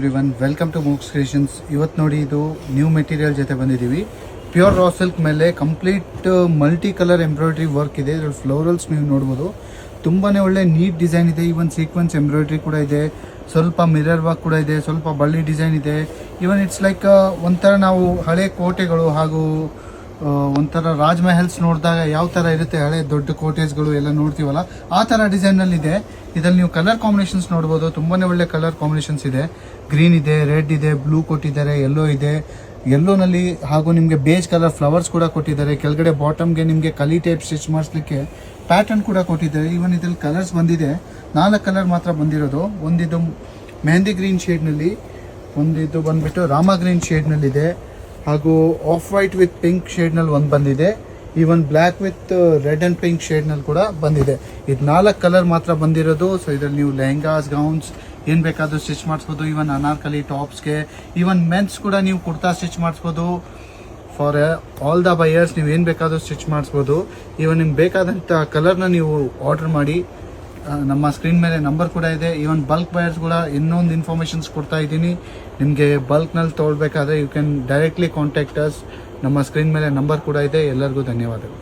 Everyone welcome to mooks creations. ಇವತ್ತು ನೋಡಿ ಇದು ನ್ಯೂ ಮೆಟೀರಿಯಲ್ ಜೊತೆ ಬಂದಿದ್ದೀವಿ. ಪ್ಯೂರ್ ರಾ ಸಿಲ್ಕ್ ಮೇಲೆ complete multi colour embroidery work ಇದೆ. ಇದರಲ್ಲಿ ಫ್ಲೋರಲ್ಸ್ ನೀವು ನೋಡ್ಬೋದು. ತುಂಬಾ ಒಳ್ಳೆ ನೀಟ್ ಡಿಸೈನ್ ಇದೆ. ಈವನ್ ಸೀಕ್ವೆನ್ಸ್ ಎಂಬ್ರಾಯ್ಡ್ರಿ ಕೂಡ ಇದೆ, ಸ್ವಲ್ಪ ಮಿರರ್ ವರ್ಕ್ ಕೂಡ ಇದೆ, ಸ್ವಲ್ಪ ಬಳ್ಳಿ ಡಿಸೈನ್ ಇದೆ. ಈವನ್ ಇಟ್ಸ್ ಲೈಕ್ ಒಂಥರ ನಾವು ಹಳೆ ಕೋಟೆಗಳು ಹಾಗೂ ಒಂಥರ ರಾಜ್ ಮಹಲ್ಸ್ ನೋಡಿದಾಗ ಯಾವ ಥರ ಇರುತ್ತೆ, ಹಳೆ ದೊಡ್ಡ ಕೋಟೇಜ್ಗಳು ಎಲ್ಲ ನೋಡ್ತೀವಲ್ಲ ಆ ಥರ ಡಿಸೈನಲ್ಲಿ ಇದೆ. ಇದರಲ್ಲಿ ನೀವು ಕಲರ್ ಕಾಂಬಿನೇಷನ್ಸ್ ನೋಡ್ಬೋದು. ತುಂಬಾ ಒಳ್ಳೆ ಕಲರ್ ಕಾಂಬಿನೇಷನ್ಸ್ ಇದೆ. ಗ್ರೀನ್ ಇದೆ, ರೆಡ್ ಇದೆ, ಬ್ಲೂ ಕೊಟ್ಟಿದ್ದಾರೆ, ಯೆಲ್ಲೋ ಇದೆ. ಯೆಲ್ಲೋನಲ್ಲಿ ಹಾಗೂ ನಿಮಗೆ ಬೇಜ್ ಕಲರ್ ಫ್ಲವರ್ಸ್ ಕೂಡ ಕೊಟ್ಟಿದ್ದಾರೆ. ಕೆಳಗಡೆ ಬಾಟಮ್ಗೆ ನಿಮಗೆ ಕಲಿ ಟೈಪ್ ಸ್ಟಿಚ್ ಮಾಡಿಸ್ಲಿಕ್ಕೆ ಪ್ಯಾಟರ್ನ್ ಕೂಡ ಕೊಟ್ಟಿದ್ದಾರೆ. ಈವನ್ ಇದರಲ್ಲಿ ಕಲರ್ಸ್ ಬಂದಿದೆ, 4 ಕಲರ್ ಮಾತ್ರ ಬಂದಿರೋದು. ಒಂದಿದು ಮೆಹಂದಿ ಗ್ರೀನ್ ಶೇಡ್ನಲ್ಲಿ, ಒಂದಿದು ಬಂದ್ಬಿಟ್ಟು ರಾಮ ಗ್ರೀನ್ ಶೇಡ್ನಲ್ಲಿದೆ, ಹಾಗೂ ಆಫ್ ವೈಟ್ ವಿತ್ ಪಿಂಕ್ ಶೇಡ್ನಲ್ಲಿ ಒಂದು ಬಂದಿದೆ. Even black with red and pink ಶೇಡ್ನಲ್ಲಿ ಕೂಡ ಬಂದಿದೆ. ಇದು 4 ಕಲರ್ ಮಾತ್ರ ಬಂದಿರೋದು. ಸೊ ಇದರಲ್ಲಿ ನೀವು ಲೆಹಂಗಾಸ್, ಗೌನ್ಸ್ ಏನು ಬೇಕಾದರೂ ಸ್ಟಿಚ್ ಮಾಡಿಸ್ಬೋದು. ಈವನ್ ಅನಾರ್ಕಲಿ ಟಾಪ್ಸ್ಗೆ, ಈವನ್ ಮೆನ್ಸ್ ಕೂಡ ನೀವು ಕುರ್ತಾ ಸ್ಟಿಚ್ ಮಾಡಿಸ್ಬೋದು. ಫಾರ್ ಆಲ್ ದ ಬಯರ್ಸ್ ನೀವು ಏನು ಬೇಕಾದರೂ ಸ್ಟಿಚ್ ಮಾಡಿಸ್ಬೋದು. ಈವನ್ ನಿಮ್ಗೆ ಬೇಕಾದಂಥ ಕಲರ್ನ ನೀವು ಆರ್ಡರ್ ಮಾಡಿ. ನಮ್ಮ ಸ್ಕ್ರೀನ್ ಮೇಲೆ ನಂಬರ್ ಕೂಡ ಇದೆ. ಈವನ್ ಬಲ್ಕ್ ಬಯರ್ಸ್ ಕೂಡ ಇನ್ನೊಂದು ಇನ್ಫಾರ್ಮೇಷನ್ಸ್ ಕೊಡ್ತಾ ಇದ್ದೀನಿ. ನಿಮಗೆ ಬಲ್ಕ್ನಲ್ಲಿ ತೊಗೊಳ್ಬೇಕಾದ್ರೆ you can directly contact us. ನಮ್ಮ ಸ್ಕ್ರೀನ್ ಮೇಲೆ ನಂಬರ್ ಕೂಡ ಇದೆ. ಎಲ್ಲರಿಗೂ ಧನ್ಯವಾದಗಳು.